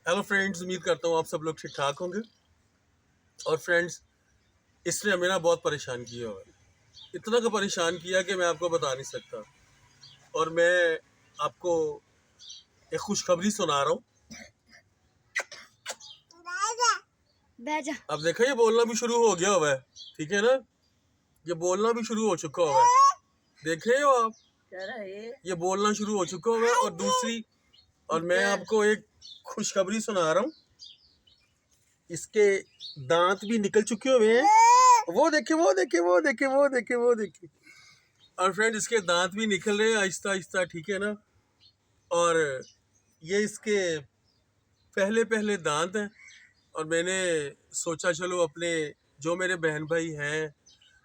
Hello friends, उम्मीद करता हूँ आप सब लोग ठीक ठाक होंगे। और फ्रेंड्स, इसने हमें ना बहुत परेशान किया हुआ है, इतना का परेशान किया कि मैं आपको बता नहीं सकता। और मैं आपको एक खुशखबरी सुना रहा हूँ। अब देखो, ये बोलना भी शुरू हो गया हुआ है, ठीक है ना। ये बोलना भी शुरू हो चुका हुआ है, देख रहे हो आप, ये बोलना शुरू हो चुका हुआ है। और दूसरी, और मैं आपको एक खुशखबरी सुना रहा हूँ, इसके दांत भी निकल चुके हुए हैं। वो देखे, वो देखे, वो देखे, वो देखे, वो देखे। और फ्रेंड, इसके दांत भी निकल रहे हैं आहिस्ता आहिस्ता, ठीक है ना। और ये इसके पहले पहले दांत हैं। और मैंने सोचा चलो अपने जो मेरे बहन भाई हैं,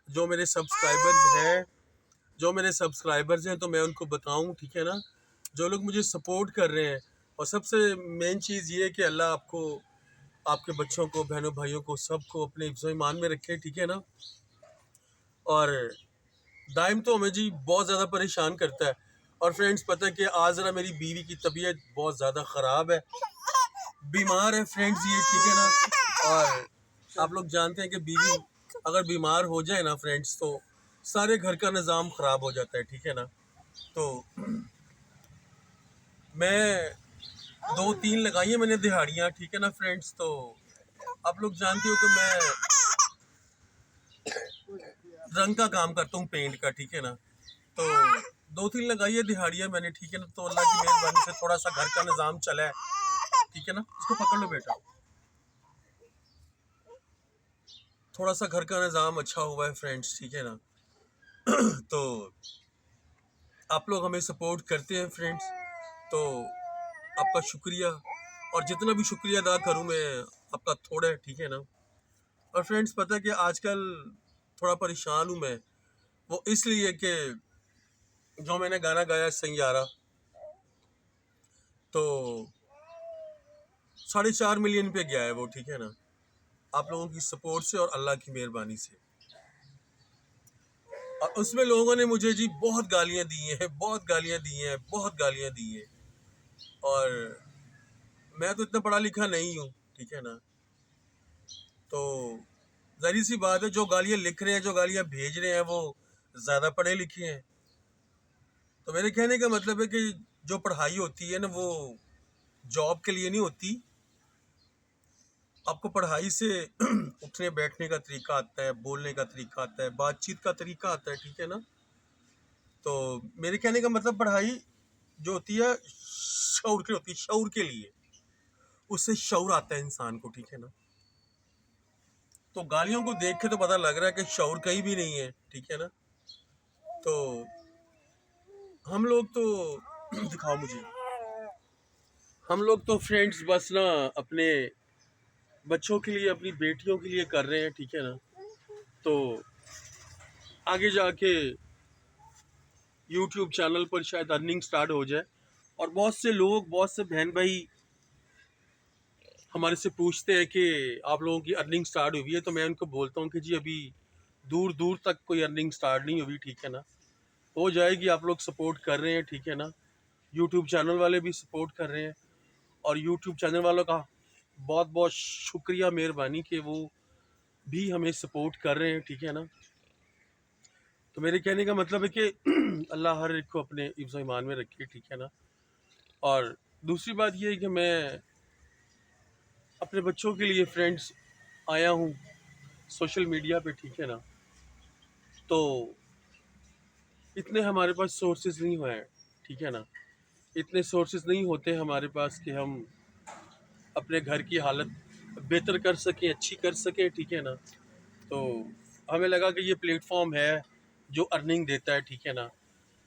जो मेरे सब्सक्राइबर्स हैं, तो मैं उनको बताऊं, ठीक है ना। जो लोग मुझे सपोर्ट कर रहे हैं, और सबसे मेन चीज़ ये है कि अल्लाह आपको, आपके बच्चों को, बहनों भाइयों को, सबको अपने हिफ्ज़ ईमान में रखे, ठीक है ना। और दाइम तो हमें जी बहुत ज़्यादा परेशान करता है। और फ्रेंड्स, पता है कि आज ज़रा मेरी बीवी की तबीयत बहुत ज़्यादा ख़राब है, बीमार है फ्रेंड्स ये, ठीक है ना। और आप लोग जानते हैं कि बीवी अगर बीमार हो जाए ना फ्रेंड्स, तो सारे घर का निज़ाम ख़राब हो जाता है, ठीक है ना। तो मैं 2-3 लगाई हैं मैंने दिहाड़ियाँ, ठीक है ना फ्रेंड्स। तो आप लोग जानते हो कि मैं रंग का काम करता हूँ, पेंट का, ठीक है ना। तो 2-3 लगाई है दिहाड़ियाँ मैंने, ठीक है ना। तो अल्लाह की मेहरबानी से थोड़ा सा घर का निज़ाम चला है, ठीक है ना। इसको पकड़ लो बेटा। थोड़ा सा घर का निज़ाम अच्छा हुआ है फ्रेंड्स, ठीक है ना। तो आप लोग हमें सपोर्ट करते हैं फ्रेंड्स, तो आपका शुक्रिया। और जितना भी शुक्रिया अदा करूँ मैं, आपका थोड़ा है, ठीक है ना। और फ्रेंड्स, पता है कि आजकल थोड़ा परेशान हूँ मैं, वो इसलिए कि जो मैंने गाना गाया सैयारा, तो 4.5 मिलियन पे गया है वो, ठीक है ना। आप लोगों की सपोर्ट से और अल्लाह की मेहरबानी से। और उसमें लोगों ने मुझे जी बहुत गालियाँ दी हैं, बहुत गालियाँ दी हैं, बहुत गालियाँ दी हैं। और मैं तो इतना पढ़ा लिखा नहीं हूँ, ठीक है ना। तो जाहिर सी बात है, जो गालियाँ लिख रहे हैं, जो गालियाँ भेज रहे हैं, वो ज़्यादा पढ़े लिखे हैं। तो मेरे कहने का मतलब है कि जो पढ़ाई होती है ना, वो जॉब के लिए नहीं होती। आपको पढ़ाई से उठने बैठने का तरीका आता है, बोलने का तरीका आता है, बातचीत का तरीका आता है, ठीक है ना। तो मेरे कहने का मतलब, पढ़ाई जो होती है शऊर की होती है, शऊर के लिए, उससे शऊर आता है इंसान को, ठीक है ना। तो गालियों को देख के तो पता लग रहा है कि शऊर कहीं भी नहीं है, ठीक है ना। तो हम लोग तो दिखाओ मुझे, हम लोग तो फ्रेंड्स बस ना अपने बच्चों के लिए, अपनी बेटियों के लिए कर रहे हैं, ठीक है ना। तो आगे जाके यूट्यूब चैनल पर शायद अर्निंग स्टार्ट हो जाए। और बहुत से लोग, बहुत से बहन भाई हमारे से पूछते हैं कि आप लोगों की अर्निंग स्टार्ट हुई है। तो मैं उनको बोलता हूँ कि जी अभी दूर दूर तक कोई अर्निंग स्टार्ट नहीं हुई, ठीक है ना। हो जाएगी, आप लोग सपोर्ट कर रहे हैं, ठीक है ना। यूट्यूब चैनल वाले भी सपोर्ट कर रहे हैं, और यूट्यूब चैनल वालों का बहुत बहुत शुक्रिया, मेहरबानी कि वो भी हमें सपोर्ट कर रहे हैं, ठीक है ना। तो मेरे कहने का मतलब है कि अल्लाह हर एक को अपने हिफ्ज़ ईमान में रखे, ठीक है ना। और दूसरी बात ये है कि मैं अपने बच्चों के लिए फ्रेंड्स आया हूँ सोशल मीडिया पे, ठीक है ना। तो इतने हमारे पास सोर्सेज नहीं हुए हैं, ठीक है ना। इतने सोर्सेज नहीं होते हमारे पास कि हम अपने घर की हालत बेहतर कर सकें, अच्छी कर सकें, ठीक है ना। तो हमें लगा कि ये प्लेटफॉर्म है जो अर्निंग देता है, ठीक है ना।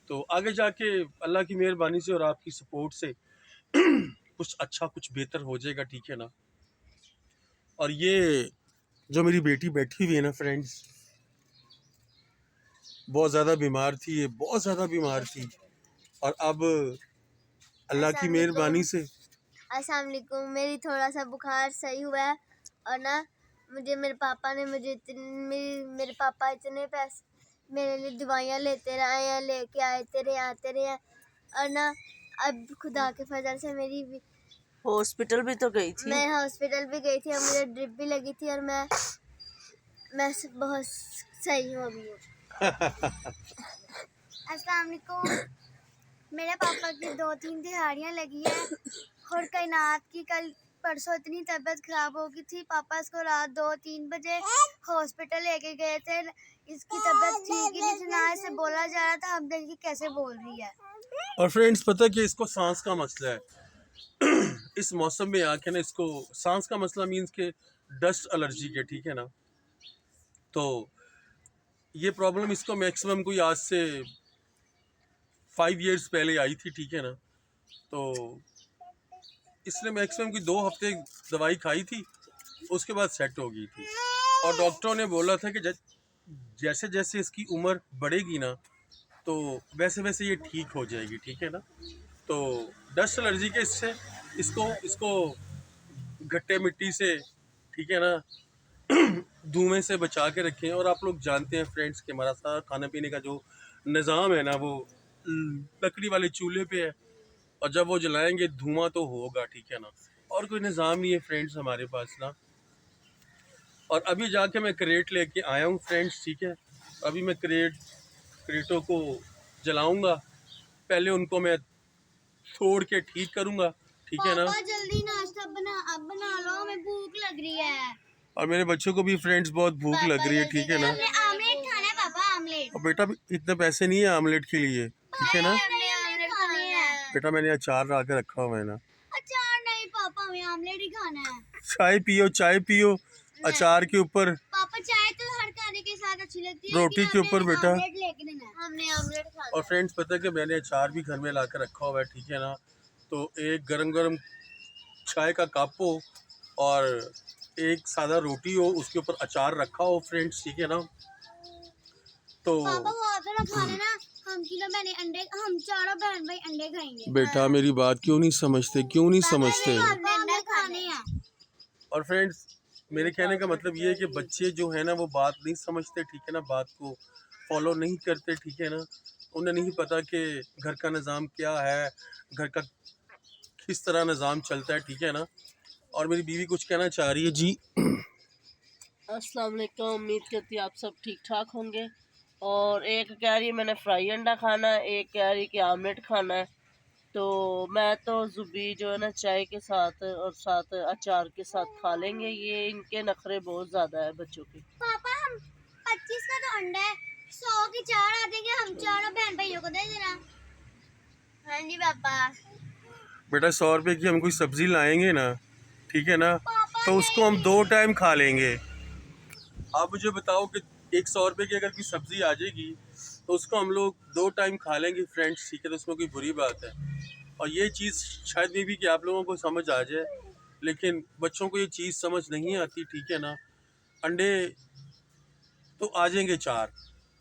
तो आगे जाके अल्लाह की मेहरबानी से और आपकी सपोर्ट से कुछ अच्छा, कुछ बेहतर हो जाएगा, ठीक है ना। और ये जो मेरी बेटी बैठी हुई है ना फ्रेंड्स, बहुत ज़्यादा बीमार थी, ये बहुत ज़्यादा बीमार थी। और अब अल्लाह की मेहरबानी से, अस्सलाम वालेकुम, मेरी थोड़ा सा बुखार सही हुआ है। और ना मेरे पापा ने मेरे पापा इतने पैसे मेरे लिए दवाइयाँ लेते रहे हैं, लेके आते रहे हैं। और ना अब खुदा के फजल से हॉस्पिटल भी तो गई थी। मैं हॉस्पिटल भी गई थी और मुझे ड्रिप भी लगी थी और मैं बहुत सही हूँ अभी। अस्सलाम वालेकुम। मेरे पापा की 2-3 दिहाड़ियाँ लगी है और कायनात की कल परसों इतनी तबीयत खराब हो गई थी। पापा इसको रात 2-3 बजे हॉस्पिटल लेके गए थे। इसकी तबीयत ठीक ही नहीं थी, ना इसे बोला जा रहा था। अब देखिए कैसे बोल रही है। और फ्रेंड्स पता है कि इसको सांस का मसला है। इस मौसम में आके ना इसको सांस का मसला मीन्स के डस्ट एलर्जी के, ठीक है ना। तो ये प्रॉब्लम इसको मैक्सिमम कोई आज से 5 इयर्स पहले आई थी, ठीक है ना। तो इसने मैक्सिमम कोई 2 हफ्ते दवाई खाई थी, उसके बाद सेट हो गई थी। और डॉक्टरों ने बोला था कि जैसे जैसे इसकी उम्र बढ़ेगी ना तो वैसे वैसे ये ठीक हो जाएगी, ठीक है ना। तो डस्ट एलर्जी के इससे इसको इसको गट्टे मिट्टी से, ठीक है ना, धुएं से बचा के रखें। और आप लोग जानते हैं फ्रेंड्स कि हमारा सारा खाने पीने का जो निज़ाम है ना वो लकड़ी वाले चूल्हे पे है, और जब वो जलाएंगे धुआं तो होगा, ठीक है ना। और कोई निज़ाम नहीं है फ्रेंड्स हमारे पास ना। और अभी जाके मैं क्रेट लेके आया हूँ फ्रेंड्स, ठीक है। अभी मैं क्रेटों को जलाऊंगा, पहले उनको मैं तोड़ के ठीक करूंगा, ठीक है ना। पापा जल्दी नाश्ता बना लो, हमें भूख लग रही है। और मेरे बच्चों को भी फ्रेंड्स बहुत भूख लग रही है, ठीक है ना। हमने आमलेट खाना है पापा, आमलेट। और बेटा इतने पैसे नहीं है आमलेट के लिए, ठीक है ना। हमने आमलेट खाना है। बेटा मैंने अचार ला के रखा हुआ है ना। अचार नहीं पापा, हमें आमलेट ही खाना है। चाय पियो अचार के ऊपर। पापा चाय तो हर खाने के साथ अच्छी लगती है, रोटी के ऊपर बेटा। आमलेट लेके देना है। हमने आमलेट खाना है। और फ्रेंड्स पता है कि मैंने अचार भी घर में ला कर रखा हुआ है, ठीक है ना। तो एक गरम गरम चाय का कप हो और एक सादा रोटी हो, उसके ऊपर अचार रखा हो फ्रेंड्स, ठीक है ना। तो पापा वो आकर खाने ना, हम चारों बहन भाई अंडे खाएंगे। बेटा मेरी बात क्यों नहीं समझते, क्यों नहीं समझते। अंडे खाने हैं। और फ्रेंड्स मेरे कहने का मतलब ये है कि बच्चे जो है ना वो बात नहीं समझते, ठीक है ना, बात को फॉलो नहीं करते, ठीक है ना। उन्हें नहीं पता कि घर का निज़ाम क्या है, घर का किस तरह निज़ाम चलता है, ठीक है ना। और मेरी बीवी कुछ कहना चाह रही है जी। अस्सलाम वालेकुम, उम्मीद करती आप सब ठीक ठाक होंगे। और एक कह रही है मैंने फ्राई अंडा खाना है, एक कह रही कि आमलेट खाना है। तो मैं तो जुबी जो है ना चाय के साथ और साथ अचार के साथ खा लेंगे। ये इनके नखरे बहुत ज़्यादा है बच्चों के। पापा हम 25 का तो अंडा है, 100 की 4 आ देंगे, हम चारों बहन भाइयों को दे देना। हाँ जी पापा। बेटा 100 रुपये की हम कोई सब्ज़ी लाएंगे ना, ठीक है ना, तो उसको हम 2 टाइम खा लेंगे। आप मुझे बताओ कि एक 100 रुपये की अगर कोई सब्ज़ी आ जाएगी तो उसको हम लोग 2 टाइम खा लेंगे फ्रेंड्स, ठीक है। तो उसमें कोई बुरी बात है। और ये चीज़ शायद मे भी कि आप लोगों को समझ आ जाए, लेकिन बच्चों को ये चीज़ समझ नहीं आती, ठीक है ना। अंडे तो आ जाएंगे 4,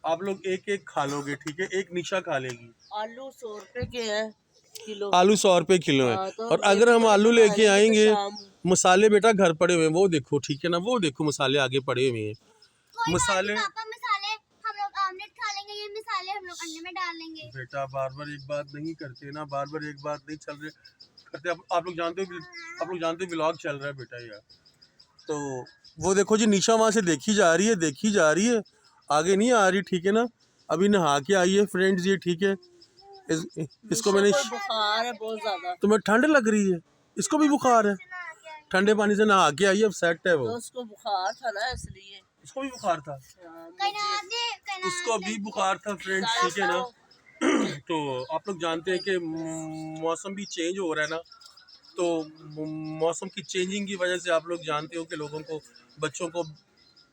आप लोग एक एक खा लोगे, ठीक है। एक निशा खा लेगी। आलू 100 रुपये के हैं किलो। आलू 100 रुपये किलो है। हाँ, तो और अगर हम आलू लेके आएंगे, शाम मसाले बेटा घर पड़े हुए हैं, वो देखो, ठीक है ना, वो देखो मसाले आगे पड़े हुए हैं। मसाले पापा मसाले हम लोग आमलेट खा लेंगे, ये मसाले हम लोग अंडे में डाल लेंगे। बेटा बार बार एक बात नहीं करते ना, बार बार एक बात नहीं चल रहे करते। आप लोग जानते हो, आप लोग जानते हो व्लॉग चल रहा है बेटा यार। तो वो देखो जी निशा वहाँ से देखी जा रही है, देखी जा रही है, आगे नहीं आ रही, ठीक है ना। अभी नहा के आई है फ्रेंड्स ये, ठीक है। इसको मैंने बुखार है बहुत ज़्यादा। तुम्हें ठंड लग रही है, इसको भी बुखार है, ठंडे पानी से नहा के आई है, अब सेट है वो। तो उसको बुखार था ना इसलिए। उसको भी बुखार था, उसको भी बुखार था फ्रेंड्स, ठीक है ना। तो आप लोग जानते हैं कि मौसम भी चेंज हो रहा है ना, तो मौसम की चेंजिंग की वजह से आप लोग जानते हो कि लोगों को, बच्चों को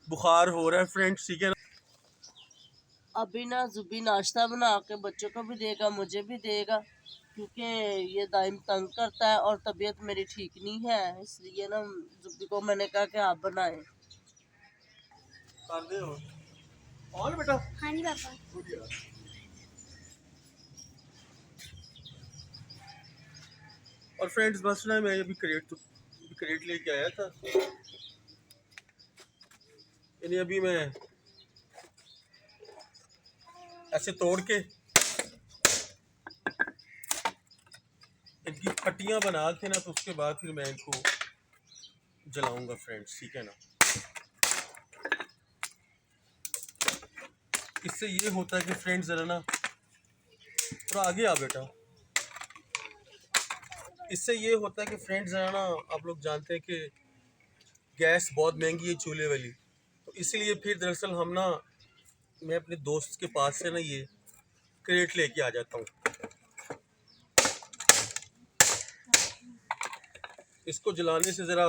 बुखार हो रहा है फ्रेंड्स, ठीक है ना। अभी ना जुबी नाश्ता बना के बच्चों को भी देगा, मुझे भी देगा, क्योंकि ये दाइम तंग करता है और तबीयत मेरी ठीक नहीं है, इसलिए ना जुबी को मैंने कहा कि आप बनाएं। कर दे और बेटा। हाँ जी पापा। और फ्रेंड्स बस ना मैं अभी क्रेट लेके आया था, यानी अभी मैं ऐसे तोड़ के इनकी फटियाँ बना के ना, तो उसके बाद फिर मैं इनको जलाऊंगा फ्रेंड्स, ठीक है ना। इससे ये होता है कि फ्रेंड्स ज़रा ना थोड़ा आगे आ बेटा, इससे ये होता है कि फ्रेंड्स ज़रा ना, आप लोग जानते हैं कि गैस बहुत महंगी है चूल्हे वाली, तो इसीलिए फिर दरअसल हम ना, मैं अपने दोस्त के पास से ना ये क्रेट लेके आ जाता हूँ। इसको जलाने से ज़रा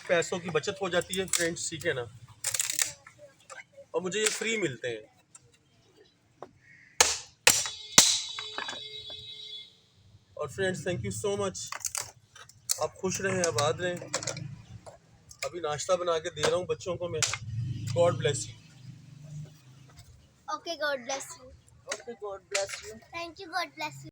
पैसों की बचत हो जाती है फ्रेंड्स, ठीक है ना, और मुझे ये फ्री मिलते हैं। और friends thank you so much, आप खुश रहें, आबाद रहें। अभी नाश्ता बना के दे रहा हूँ बच्चों को मैं। God bless you. Okay, God bless you. Okay, God bless you. Thank you, God bless you.